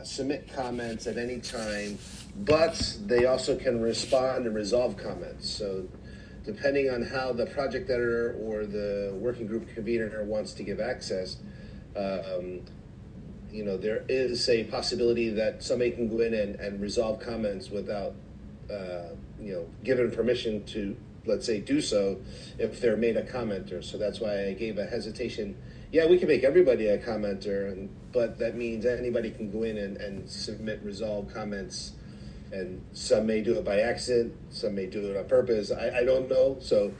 submit comments at any time, but they also can respond and resolve comments. So depending on how the project editor or the working group convener wants to give access, there is a possibility that somebody can go in and resolve comments without, given permission to, let's say, do so if they're made a commenter. So that's why I gave a hesitation. Yeah, we can make everybody a commenter, but that means anybody can go in and submit resolve comments, and some may do it by accident, some may do it on purpose. I don't know. So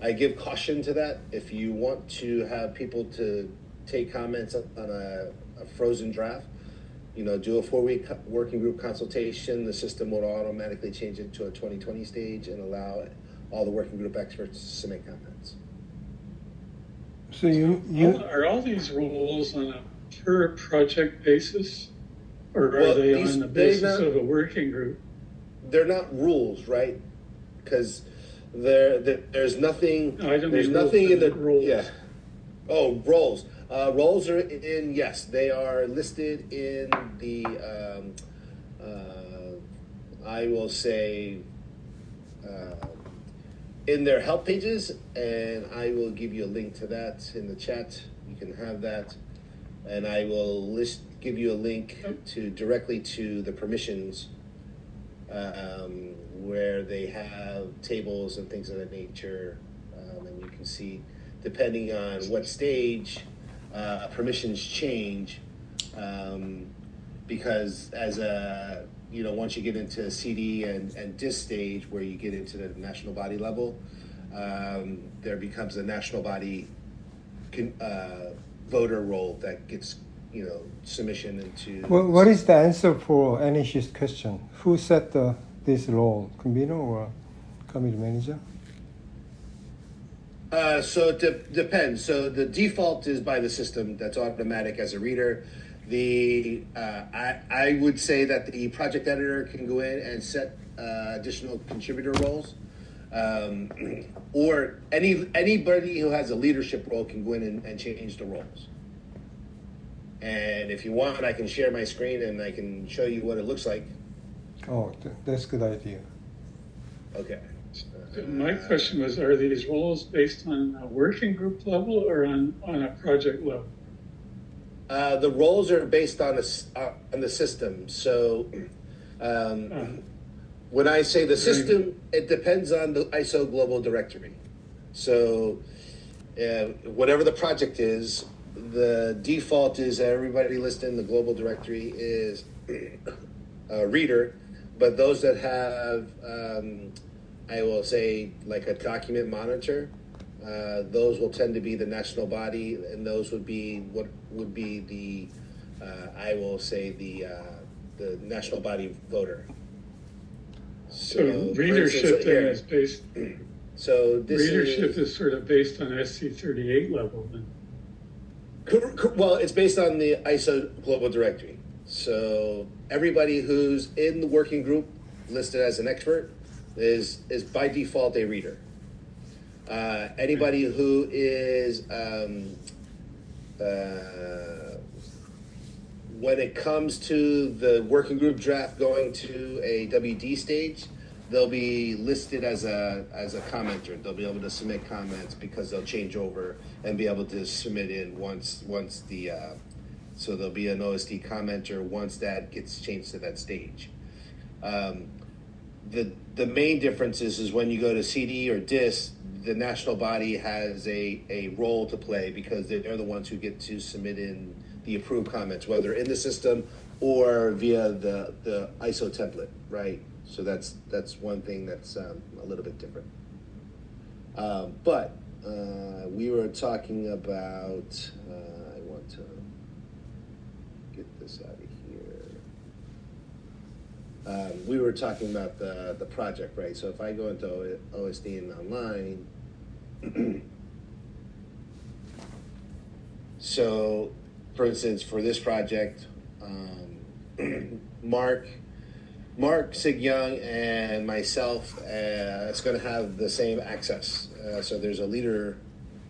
I give caution to that. If you want to have people to take comments on a frozen draft, do a 4-week working group consultation. The system will automatically change it to a 2020 stage and allow all the working group experts to submit comments. So are all these rules on a per project basis, or are they on the basis of a working group? They're not rules, right? Because there's nothing. No, I don't there's mean nothing in the rules. Yeah. Oh, roles. Roles are in. Yes, they are listed in the. I will say. In their help pages, and I will give you a link to that in the chat. You can have that, and I will give you a link directly to the permissions, where they have tables and things of that nature, and you can see, depending on what stage, permissions change, because as a once you get into CD and disc stage, where you get into the national body level, there becomes a national body voter role that gets, submission into. Well, what is the answer for Anish's question? Who set this role, convener or committee manager? So it depends. So the default is by the system. That's automatic as a reader. I would say that the project editor can go in and set additional contributor roles, or anybody who has a leadership role can go in and change the roles. And if you want, I can share my screen and I can show you what it looks like. Oh, that's a good idea. Okay. My question was, are these roles based on a working group level or on a project level? The roles are based on the system. So when I say the system, it depends on the ISO global directory. So whatever the project is, the default is everybody listed in the global directory is a reader, but those that have, I will say, like a document monitor, those will tend to be the national body, and those would be what would be the, I will say, the national body voter. So readership then is based. So this readership is sort of based on SC38 level then. Well, it's based on the ISO global directory. So everybody who's in the working group listed as an expert is by default a reader. Anybody who is, when it comes to the working group draft going to a WD stage, they'll be listed as a commenter. They'll be able to submit comments because they'll change over and be able to submit in once the, so there'll be an OSD commenter once that gets changed to that stage. The main difference is when you go to CD or disc, the national body has a role to play because they're the ones who get to submit in the approved comments, whether in the system or via the ISO template, right? So that's one thing that's a little bit different. But we were talking about, I want to get this out of here. We were talking about the project, right? So if I go into OSD and online, so for instance, for this project, Mark Sig Young and myself, it's going to have the same access. So there's a leader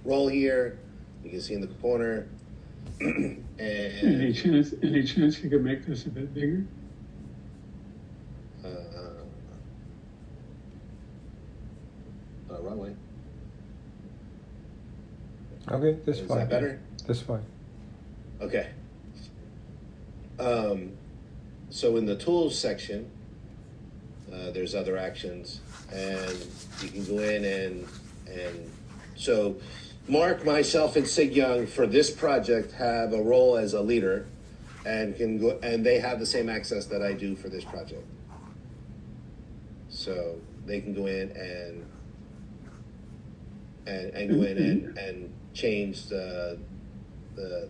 role here. You can see in the corner. Any chance you could make this a bit bigger? Wrong way. Okay, that's Is fine. that better? That's fine. Okay. So in the tools section, there's other actions, and you can go in and so Mark, myself, and Sig Young for this project have a role as a leader, and can go, and they have the same access that I do for this project. So they can go in and go in and change the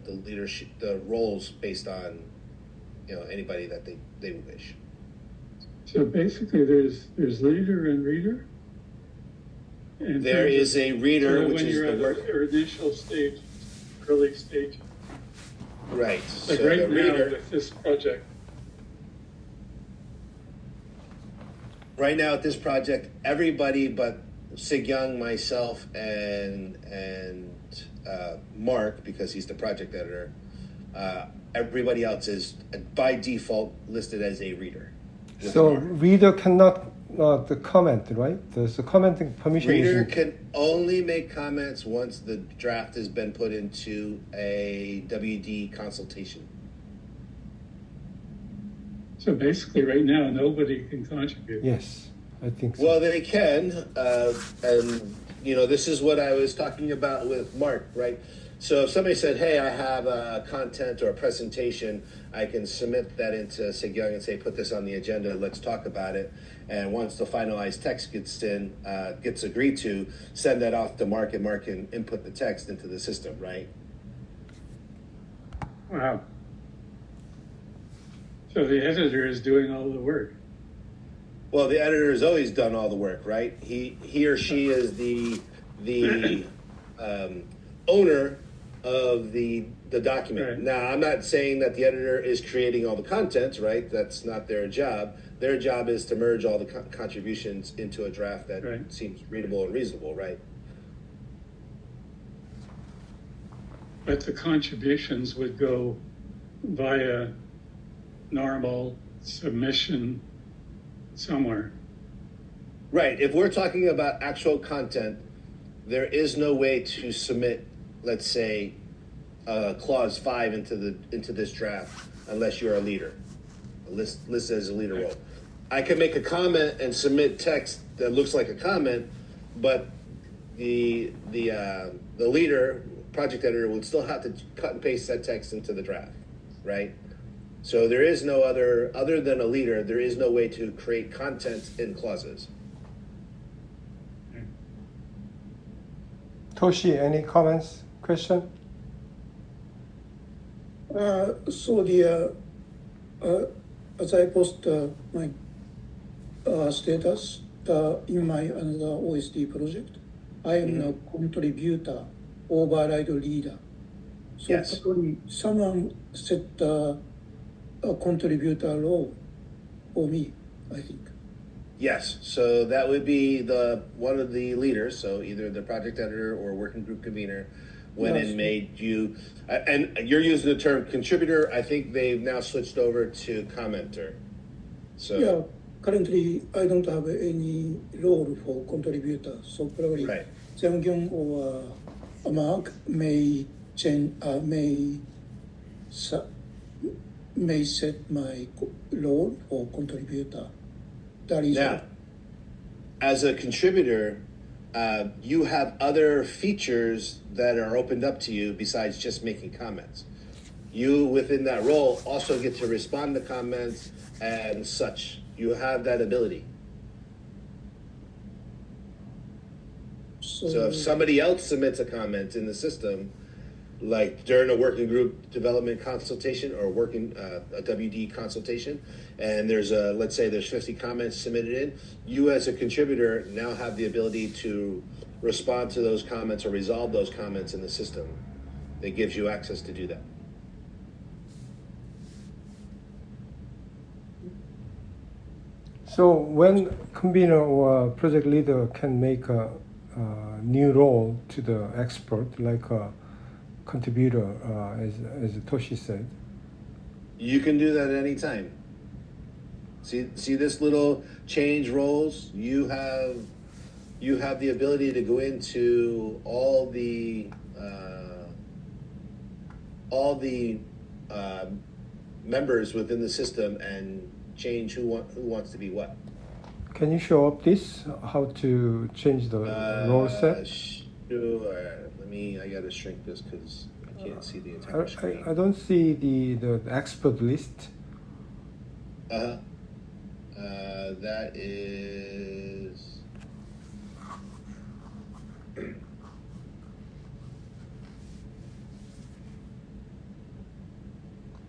leadership, the roles based on anybody that they wish. So basically, there's leader and reader. And there is a reader, which is the work. Or initial stage, early stage. Right. Like so right the now reader, with this project. right now at this project, everybody but Sig Young, myself, and Mark, because he's the project editor, everybody else is by default listed as a reader. So reader cannot the comment, right? The commenting permission. Reader can only make comments once the draft has been put into a WD consultation. So basically, right now, nobody can contribute. Yes, I think so. Well, they can, and this is what I was talking about with Mark, right? So if somebody said, "Hey, I have a content or a presentation," I can submit that into Sig Young and say, "Put this on the agenda. Let's talk about it." And once the finalized text gets agreed to, send that off to Mark, and Mark can input the text into the system, right? Wow. So the editor is doing all the work. Well, the editor has always done all the work, right? He or she is the owner of the document. Right. Now, I'm not saying that the editor is creating all the content, right? That's not their job. Their job is to merge all the contributions into a draft that Right. seems readable and reasonable, right? But the contributions would go via normal submission somewhere. Right. If we're talking about actual content, there is no way to submit, let's say, clause 5 into this draft unless you're a leader, listed as a leader role. I can make a comment and submit text that looks like a comment, but the leader, project editor, would still have to cut and paste that text into the draft, right? So there is no other than a leader, there is no way to create content in clauses. Toshi, any comments, question? As I post my status in my another OSD project, I am a contributor, override leader. So Yes. probably someone set a contributor role for me, I think. Yes, so that would be one of the leaders, so either the project editor or working group convener went Yes. and made you, and you're using the term contributor. I think they've now switched over to commenter. So Yeah, currently I don't have any role for contributor, so probably Right. Jeong-kyung or Mark may change, may set my role for contributor. That is now, as a contributor, you have other features that are opened up to you besides just making comments. You, within that role, also get to respond to comments and such. You have that ability. So if somebody else submits a comment in the system, like during a working group development consultation or working a WD consultation, and let's say there's 50 comments submitted in, you as a contributor now have the ability to respond to those comments or resolve those comments in the system. That gives you access to do that. So when convener or project leader can make a new role to the expert, like a contributor, as Toshi said. You can do that anytime. See this little change roles? You have the ability to go into all the members within the system and change who wants to be what. Can you show up this, how to change the role set? Sure. I gotta shrink this because I can't see the entire screen. I don't see the expert list. That is.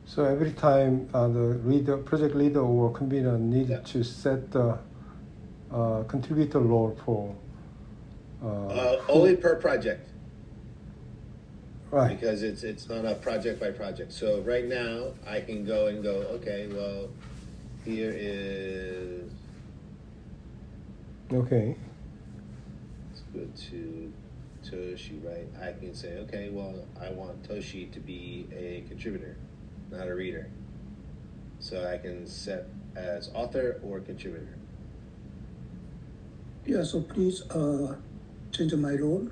So every time the project leader or convener needed to set the contributor role for. Only per project. Right. Because it's not a project by project. So right now I can go, okay, well, here is. Okay. Let's go to Toshi, right? I can say, okay, well, I want Toshi to be a contributor, not a reader. So I can set as author or contributor. Yeah, so please change my role.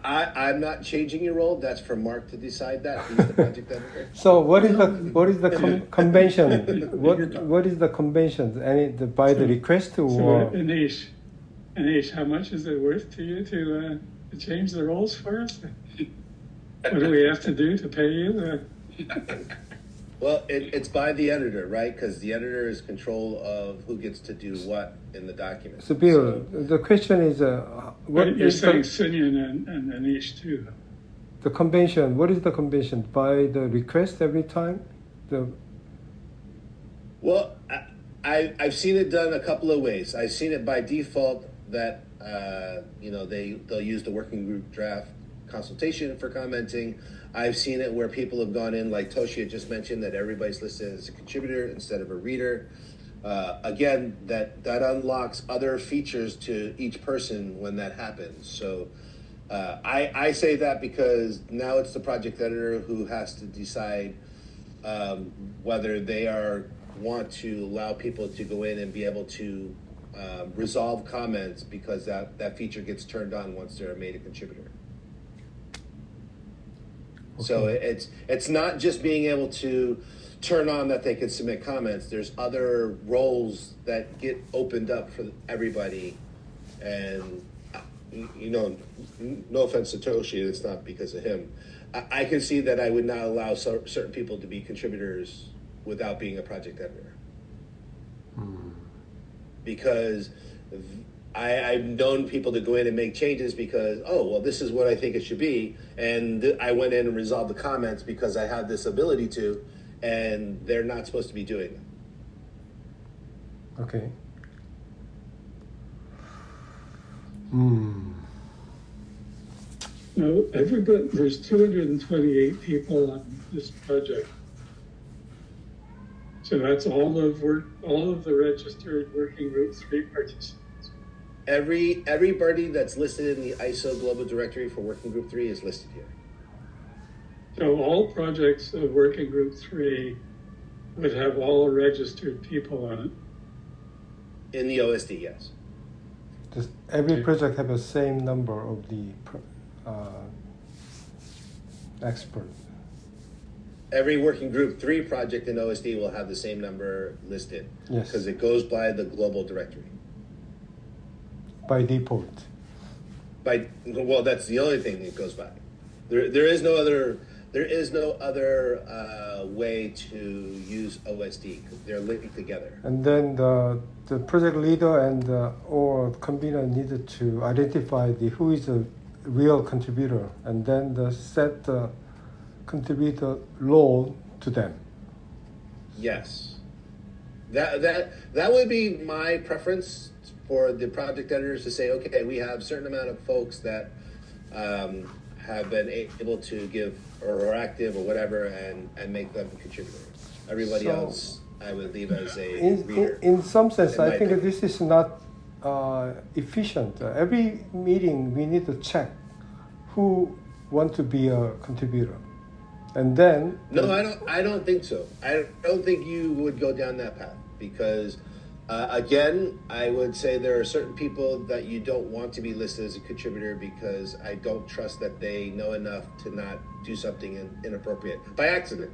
I'm not changing your role. That's for Mark to decide that. He's the project editor. So what is the convention? What is the convention? By the request or? So Anish, how much is it worth to you to change the roles for us? What do we have to do to pay you? Well, it's by the editor, right? Because the editor is control of who gets to do what in the document. So Bill, the question is, what You're is saying Sunyan and Anish too. the convention? What is the convention? By the request every time? Well, I've seen it done a couple of ways. I've seen it by default that they'll use the working group draft consultation for commenting. I've seen it where people have gone in, like Toshi had just mentioned, that everybody's listed as a contributor instead of a reader. Again, that unlocks other features to each person when that happens. So I say that because now it's the project editor who has to decide whether they want to allow people to go in and be able to resolve comments because that feature gets turned on once they're made a contributor. Okay. So it's not just being able to turn on that they can submit comments. There's other roles that get opened up for everybody, and no offense to Toshi, it's not because of him. I can see that I would not allow certain people to be contributors without being a project editor. Because I've known people to go in and make changes because, this is what I think it should be. And I went in and resolved the comments because I have this ability to, and they're not supposed to be doing it. Okay. No, there's 228 people on this project. So that's all of the registered working group 3 participants. Everybody that's listed in the ISO Global Directory for Working Group 3 is listed here. So all projects of Working Group 3 would have all registered people on it? In the OSD, yes. Does every project have the same number of the experts? Every Working Group 3 project in OSD will have the same number listed. Yes. Because it goes by the global directory. By default. That's the only thing it goes by. There is no other way to use OSD. They're linked together. And then the project leader and or convener needed to identify who is a real contributor, and then set the contributor role to them. Yes, that would be my preference for the project editors to say, okay, we have a certain amount of folks that have been able to give or are active or whatever, and make them contributors. Everybody else, I would leave as a reader. In some sense, I think opinion. this is not efficient. Every meeting we need to check who want to be a contributor. And then No, I don't think so. I don't think you would go down that path because, again, I would say there are certain people that you don't want to be listed as a contributor because I don't trust that they know enough to not do something inappropriate by accident.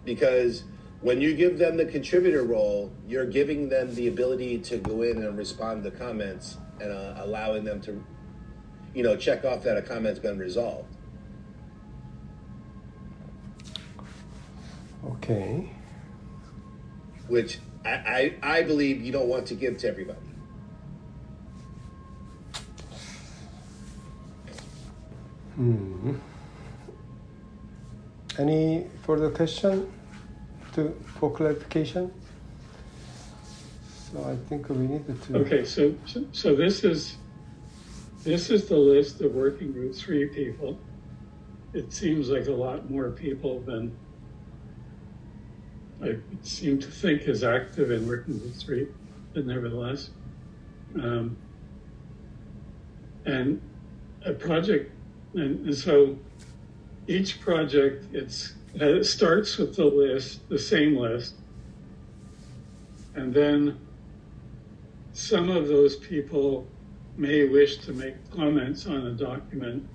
Because when you give them the contributor role, you're giving them the ability to go in and respond to comments and allowing them to, check off that a comment's been resolved. Okay. Which I believe you don't want to give to everybody. Any further question for clarification? So I think we need to. Okay, so this is the list of working group 3 people. It seems like a lot more people than I seem to think is active in working group 3, but nevertheless. And a project, and so each project, it starts with the list, the same list, and then some of those people may wish to make comments on a document,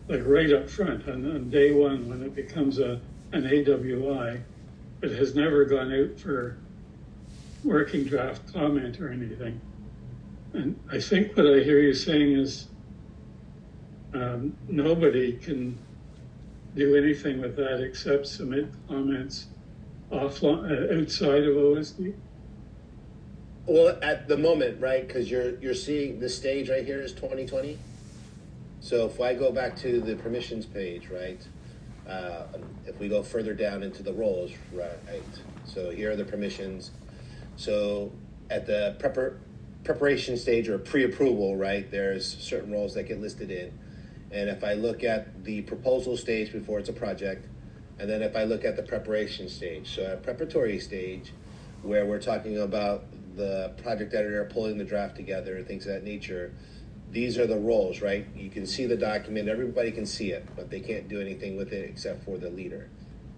like right up front on day one when it becomes an AWI, but has never gone out for working draft comment or anything. And I think what I hear you saying is nobody can do anything with that except submit comments offline, outside of OSD? Well, at the moment, right, because you're seeing the stage right here is 2020. So if I go back to the permissions page, right, if we go further down into the roles, right, so here are the permissions. So at the preparation stage or pre-approval, right, there's certain roles that get listed in. And if I look at the proposal stage before it's a project, and then if I look at the preparation stage, so at preparatory stage, where we're talking about the project editor pulling the draft together and things of that nature, these are the roles, right? You can see the document, everybody can see it, but they can't do anything with it except for the leader.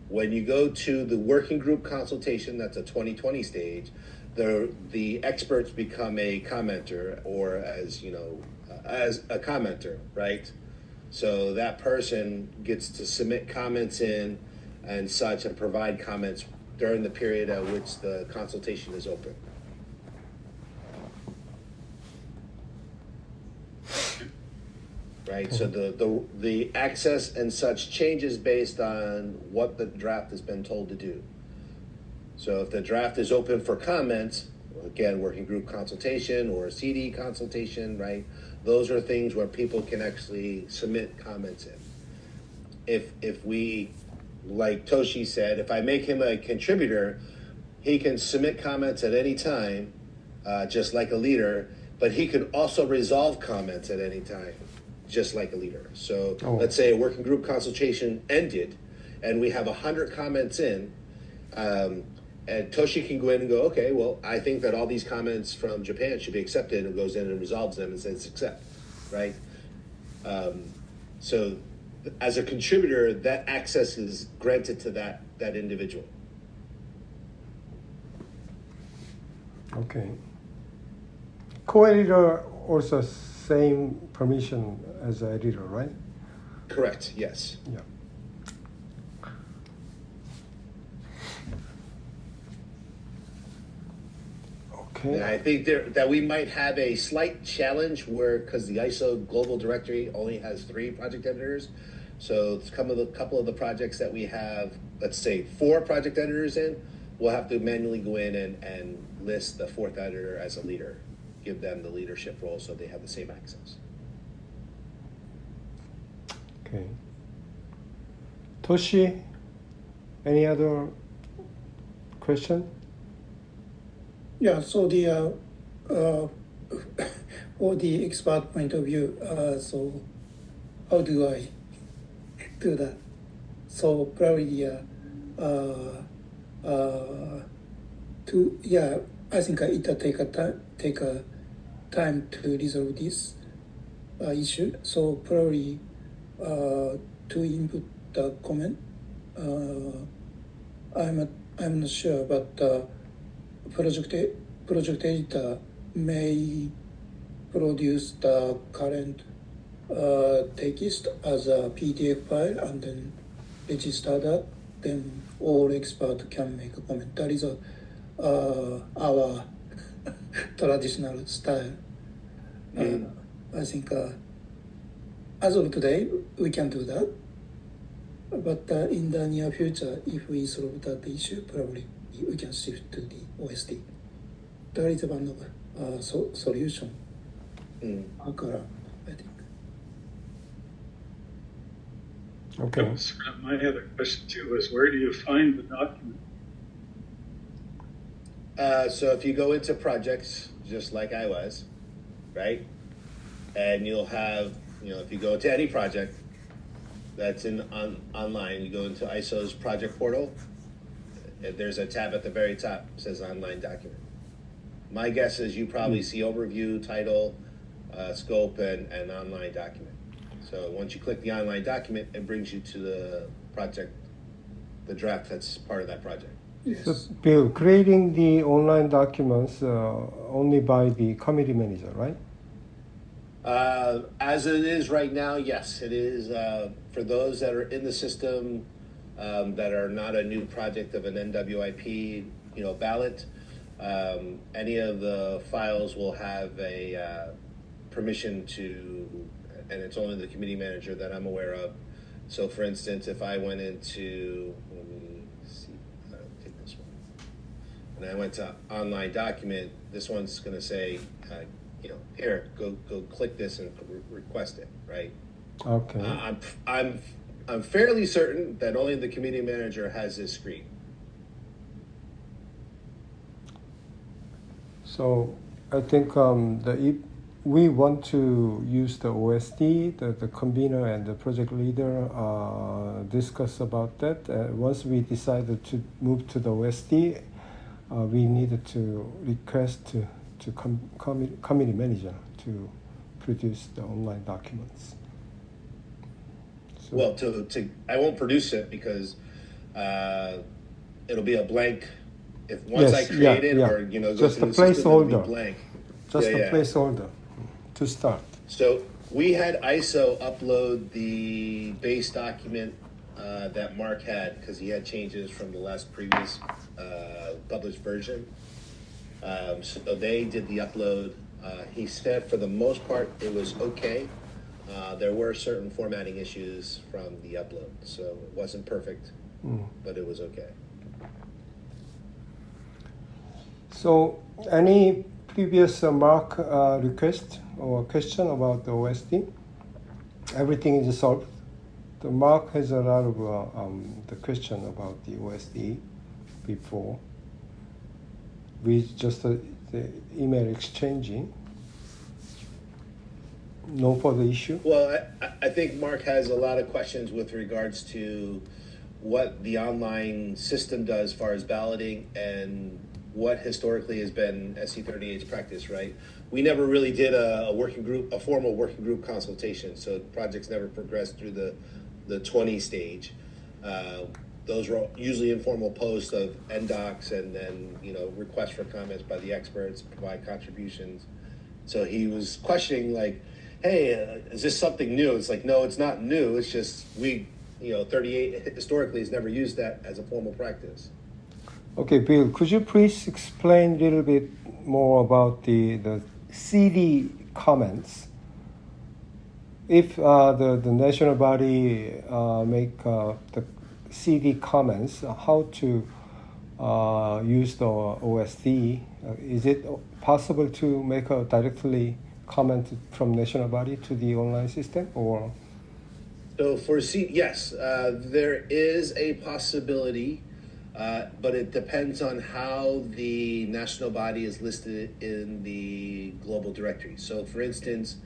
When you go to the working group consultation, that's a 2020 stage, the experts become a commenter, or as a commenter, right? So that person gets to submit comments in and such and provide comments during the period at which the consultation is open. Right, so the access and such changes based on what the draft has been told to do. So if the draft is open for comments, again, working group consultation or a CD consultation, right? Those are things where people can actually submit comments in. If we, like Toshi said, if I make him a contributor, he can submit comments at any time, just like a leader, but he could also resolve comments at any time, just like a leader. So let's say a working group consultation ended and we have 100 comments in, and Toshi can go in and go, okay, well, I think that all these comments from Japan should be accepted, and goes in and resolves them and says accept, right? So as a contributor, that access is granted to that individual. Okay. Co-editor also same permission as editor, right? Correct, yes. Yeah. Okay. And I think that we might have a slight challenge because the ISO Global Directory only has 3 project editors. So a couple of the projects that we have, let's say 4 project editors in, we'll have to manually go in and list the 4th editor as a leader, give them the leadership role so they have the same access. Okay. Toshi, any other question? Yeah, so for the expert point of view, so how do I do that? I think it will take a time to resolve this issue. So probably to input the comment, I'm not sure, but project editor may produce the current text as a PDF file and then register that. Then all experts can make a comment. That is our traditional style. I think as of today, we can do that. But in the near future, if we solve that issue, probably we can shift to the OSD. That is one of solution. Around, I think. Okay. My other question too is, where do you find the document? So if you go into projects, just like I was, right? And you'll have, if you go to any project that's online, you go into ISO's project portal, there's a tab at the very top that says online document. My guess is you probably see overview, title, scope, and online document. So once you click the online document, it brings you to the project, the draft that's part of that project. Yes. So, Bill, creating the online documents only by the committee manager, right? As it is right now, yes, it is. For those that are in the system that are not a new project of an NWIP, ballot, any of the files will have a permission to, and it's only the committee manager that I'm aware of. So, for instance, if I went into, let me see, I'll take this one, and I went to online document, this one's going to say, here, go click this and request it, right? Okay. I'm fairly certain that only the committee manager has this screen. So I think if we want to use the OSD, the convener and the project leader discuss about that. Once we decided to move to the OSD, we needed to request to committee manager to produce the online documents. So, Well, I won't produce it because it'll be a blank. If once I create it, or go just through a the system, it'll be placeholder. blank. Just Yeah, a yeah. placeholder to start. So we had ISO upload the base document that Mark had because he had changes from the previous published version. So they did the upload. He said for the most part it was okay. There were certain formatting issues from the upload, so it wasn't perfect, but it was okay. So any previous Mark request or question about the OSD? Everything is solved. The Mark has a lot of the question about the OSD before. We just the email exchanging. No further issue. Well, I think Mark has a lot of questions with regards to what the online system does as far as balloting and what historically has been SC38's practice, right? We never really did a formal working group consultation, so projects never progressed through the 20 stage. Those were usually informal posts of NDocs and then, requests for comments by the experts, provide contributions. So he was questioning like, hey, is this something new? It's like, no, it's not new. It's just 38 historically has never used that as a formal practice. Okay, Bill, could you please explain a little bit more about the CD comments? If the national body make the CD comments, how to use the OSD? Is it possible to make a directly comment from national body to the online system, or? So for yes, there is a possibility, but it depends on how the national body is listed in the global directory. So for instance,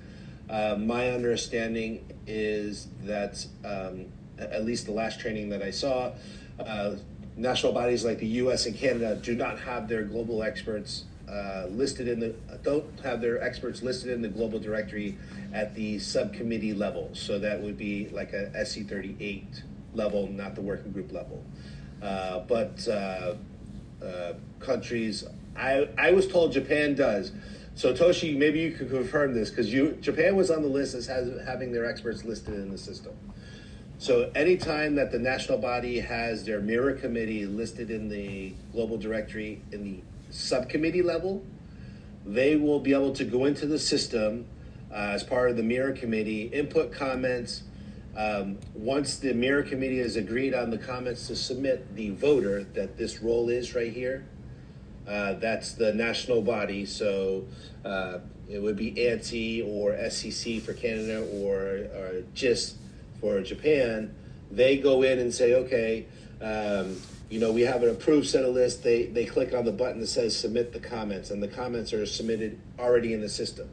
my understanding is that at least the last training that I saw, national bodies like the U.S. and Canada do not have their global experts don't have their experts listed in the global directory at the subcommittee level. So that would be like a SC38 level, not the working group level. But countries, I was told Japan does. So Toshi, maybe you could confirm this, because Japan was on the list as having their experts listed in the system. So anytime that the national body has their mirror committee listed in the global directory in the subcommittee level, they will be able to go into the system as part of the mirror committee, input comments. Once the mirror committee has agreed on the comments to submit, the voter that this role is right here, that's the national body. So it would be ANSI or SCC for Canada or GIST for Japan. They go in and say, okay, we have an approved set of lists. They click on the button that says submit the comments, and the comments are submitted already in the system.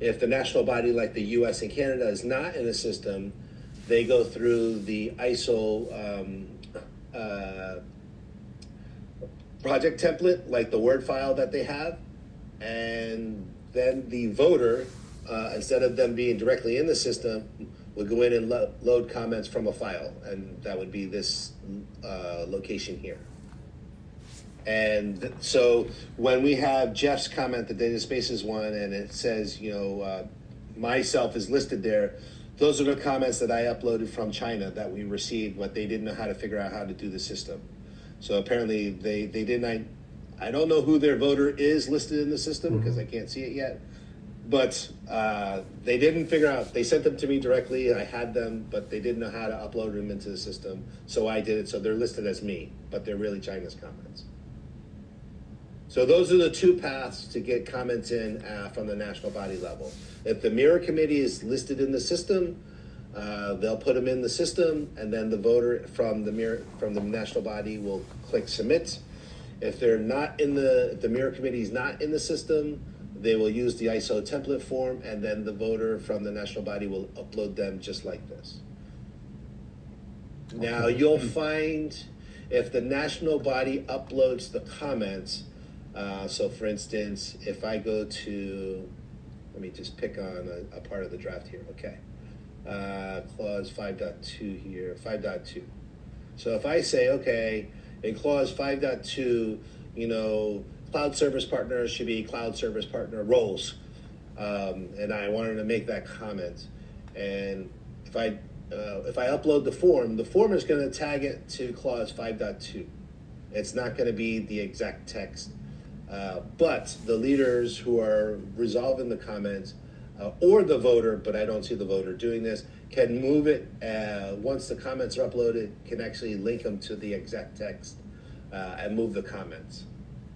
If the national body like the US and Canada is not in the system, they go through the ISO project template, like the Word file that they have, and then the voter, instead of them being directly in the system, will go in and load comments from a file, and that would be this location here. And so when we have Jeff's comment, the data spaces one, and it says, myself is listed there, those are the comments that I uploaded from China that we received, but they didn't know how to figure out how to do the system. So apparently they didn't, I don't know who their voter is listed in the system because I can't see it yet, but they didn't figure out, they sent them to me directly, I had them, but they didn't know how to upload them into the system. So I did it, so they're listed as me, but they're really China's comments. So those are the two paths to get comments in from the national body level. If the mirror committee is listed in the system, they'll put them in the system, and then the voter from the national body will click submit. If they're not in the mirror committee is not in the system, they will use the ISO template form, and then the voter from the national body will upload them just like this. Okay. Now you'll find if the national body uploads the comments, so for instance, if I go to, let me just pick on a part of the draft here, okay. Clause 5.2 here, 5.2. So if I say, okay, in clause 5.2, cloud service partners should be cloud service partner roles. And I wanted to make that comment. And if I upload the form is going to tag it to clause 5.2. It's not going to be the exact text. But the leaders who are resolving the comments, or the voter, but I don't see the voter doing this, can move it, once the comments are uploaded, can actually link them to the exact text and move the comments.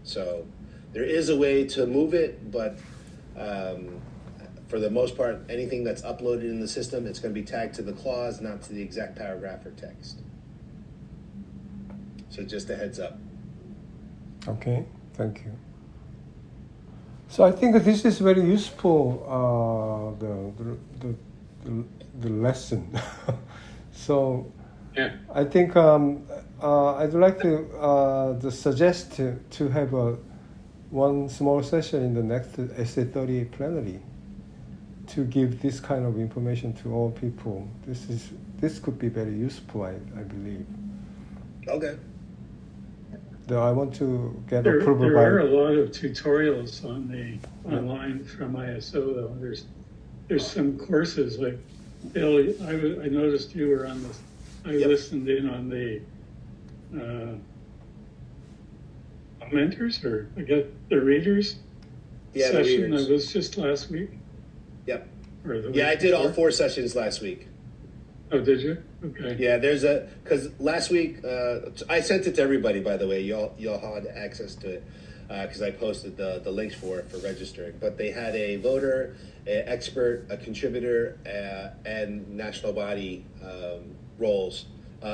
So there is a way to move it, but for the most part, anything that's uploaded in the system, it's going to be tagged to the clause, not to the exact paragraph or text. So just a heads up. Okay, thank you. So I think this is very useful, the lesson. So yeah. I think I'd like to suggest to have one small session in the next SA30 plenary to give this kind of information to all people. This could be very useful, I believe. Okay. I want to get there approval are a lot of tutorials on the online from ISO though. There's some courses like Bill. I noticed you were on this. I listened in on the mentors, or I guess the readers session. The readers. That was just last week. Yep. I did all 4 sessions last week. Oh, did you? Okay. Yeah, because last week, I sent it to everybody, by the way. Y'all had access to it because I posted the links for registering. But they had a voter, an expert, a contributor, and national body roles,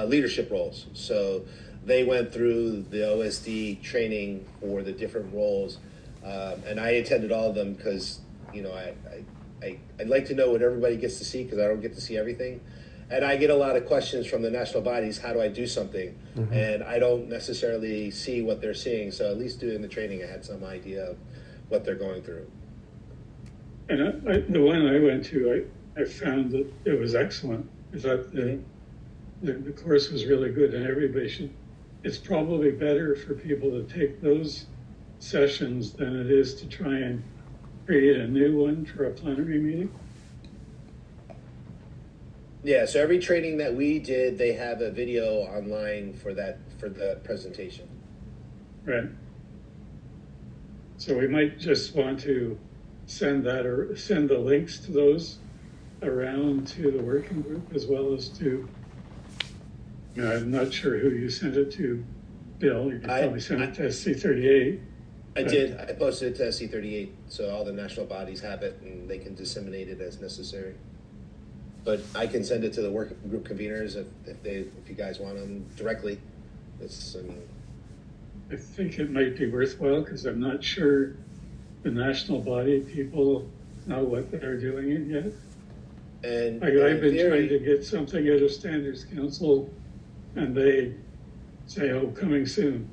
leadership roles. So they went through the OSD training for the different roles, and I attended all of them because, I'd like to know what everybody gets to see because I don't get to see everything. And I get a lot of questions from the national bodies, how do I do something? And I don't necessarily see what they're seeing. So at least doing the training, I had some idea of what they're going through. And the one I went to, I found that it was excellent. I thought the course was really good, and everybody should. It's probably better for people to take those sessions than it is to try and create a new one for a plenary meeting. Yeah, so every training that we did, they have a video online for the presentation. Right. So we might just want to send that or send the links to those around to the working group as well as to, I'm not sure who you sent it to, Bill. You probably sent it to SC38. I did. I posted it to SC38, so all the national bodies have it and they can disseminate it as necessary. But I can send it to the working group conveners if you guys want them directly. I think it might be worthwhile because I'm not sure the national body people know what they're doing it yet. And I've been trying to get something out of Standards Council, and they say, "Oh, coming soon."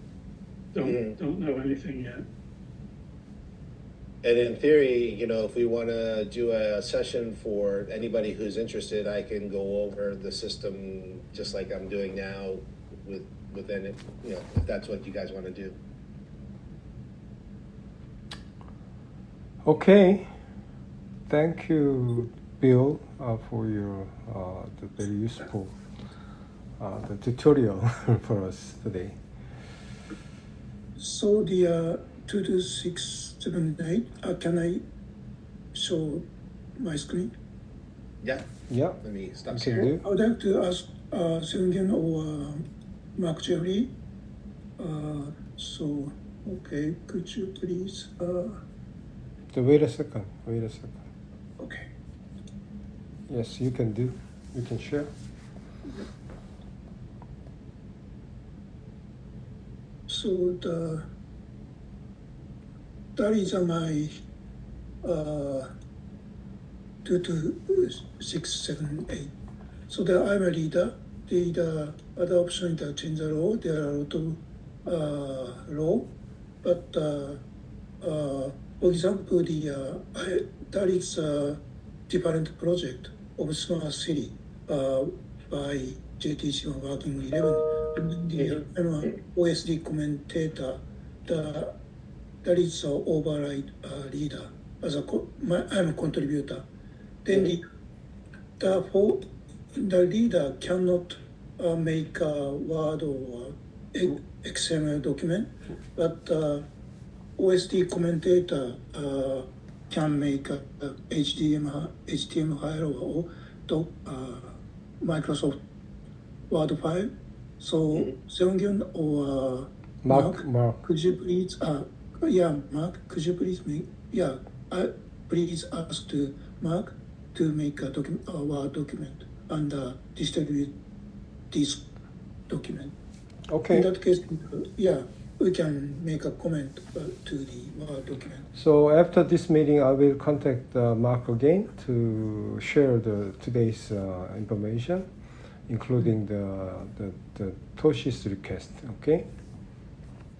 Don't know anything yet. And in theory, if we want to do a session for anybody who's interested, I can go over the system just like I'm doing now within it, if that's what you guys want to do. Okay. Thank you, Bill, for your the very useful the tutorial for us today. So the 22678, can I show my screen? Yeah. Yeah. Let me stop You can sharing. do. I would like to ask Seung-Yoon or Mark Jeffrey. So, okay, could you please? So wait a second. Okay. Yes, you can do. You can share. So that is my 22678. So I'm a leader. The other option is to change the law. There are a lot of law, but for example, that is a different project of smart city by JTC Working 11. I'm an OSD commentator. That is an override leader. I'm a contributor. Then the leader cannot make a Word or XML document, but OSD commentator can make a HTML file or Microsoft Word file. So Seung-Yoon or Mark. Could you please? Mark. Could you please make? Please ask to Mark to make a Word document and distribute this document. Okay. In that case, we can make a comment to the Word document. So after this meeting, I will contact Mark again to share today's information, including the Toshi's request. Okay.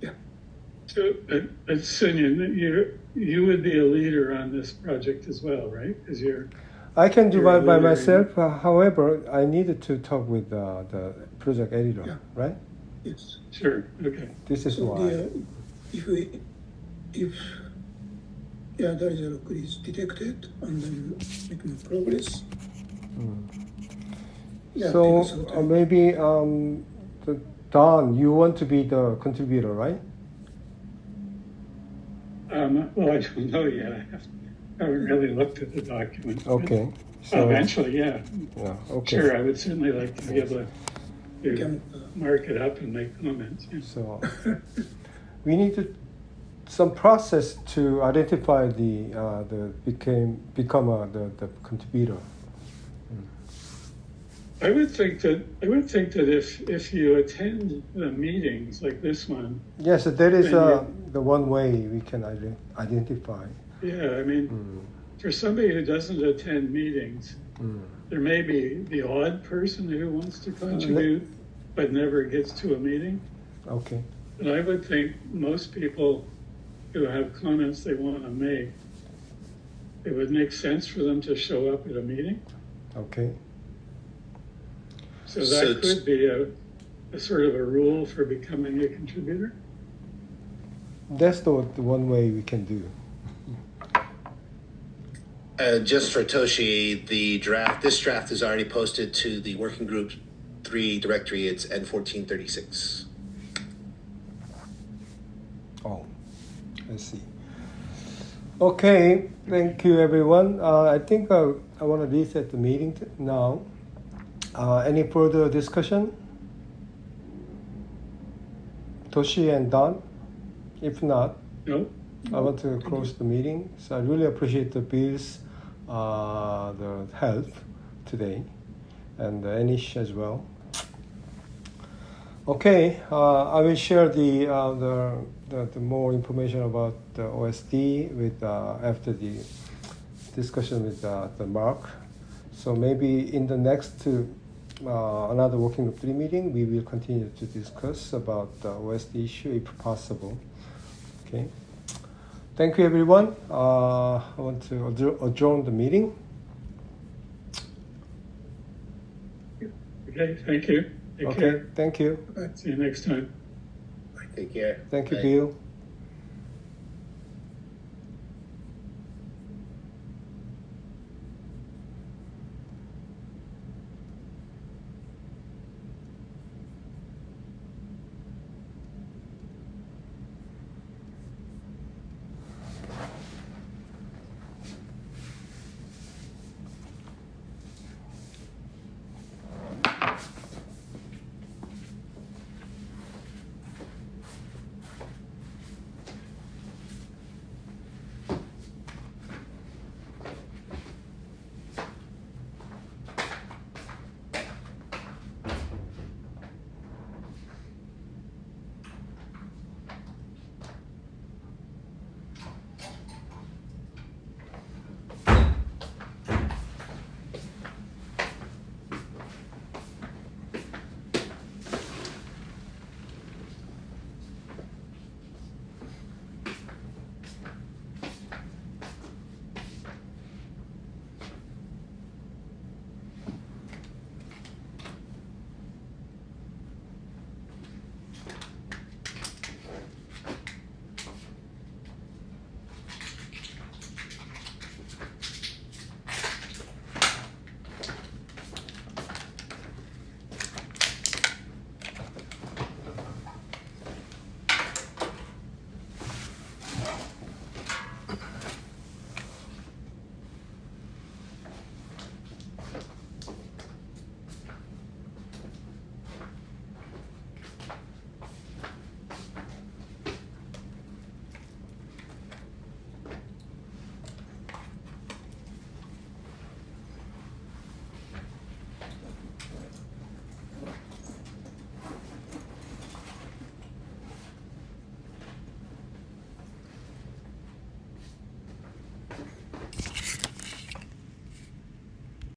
Yeah. So, Seung-Yoon, you would be a leader on this project as well, right? Because I can do you're by a leader myself. However, I needed to talk with the project editor, right? Yes. Sure. Okay. This is So why. if there is a log is detected and then making progress. Yeah, So take some time. maybe Don, you want to be the contributor, right? Well, I don't know yet. I haven't really looked at the document. Okay. So Eventually, yeah. yeah. Okay. Sure, I would certainly like to be able to Can, mark it up and make comments. Yeah. So we need some process to identify the contributor. I would think that if you attend the meetings like this one, Yes, that is And the one way we can identify. yeah, I mean, for somebody who doesn't attend meetings, there may be the odd person who wants to contribute but never gets to a meeting. Okay. But I would think most people who have comments they want to make, it would make sense for them to show up at a meeting. Okay. So that could be a sort of a rule for becoming a contributor. That's the one way we can do. Just for Toshi, this draft is already posted to the working group 3 directory. It's N1436. Oh, I see. Okay, thank you everyone. I think I want to reset the meeting now. Any further discussion? Toshi and Don? If not, No? I want to close the meeting. So I really appreciate the Bill's the help today, and Anish as well. Okay, I will share the more information about the OSD with after the discussion with the Mark. So maybe in the next another working group 3 meeting, we will continue to discuss about the OSD issue if possible. Okay. Thank you, everyone. I want to adjourn the meeting. Okay, thank you. Take care. Thank you. See you next time. Take care. Thank you, Bye. Bill.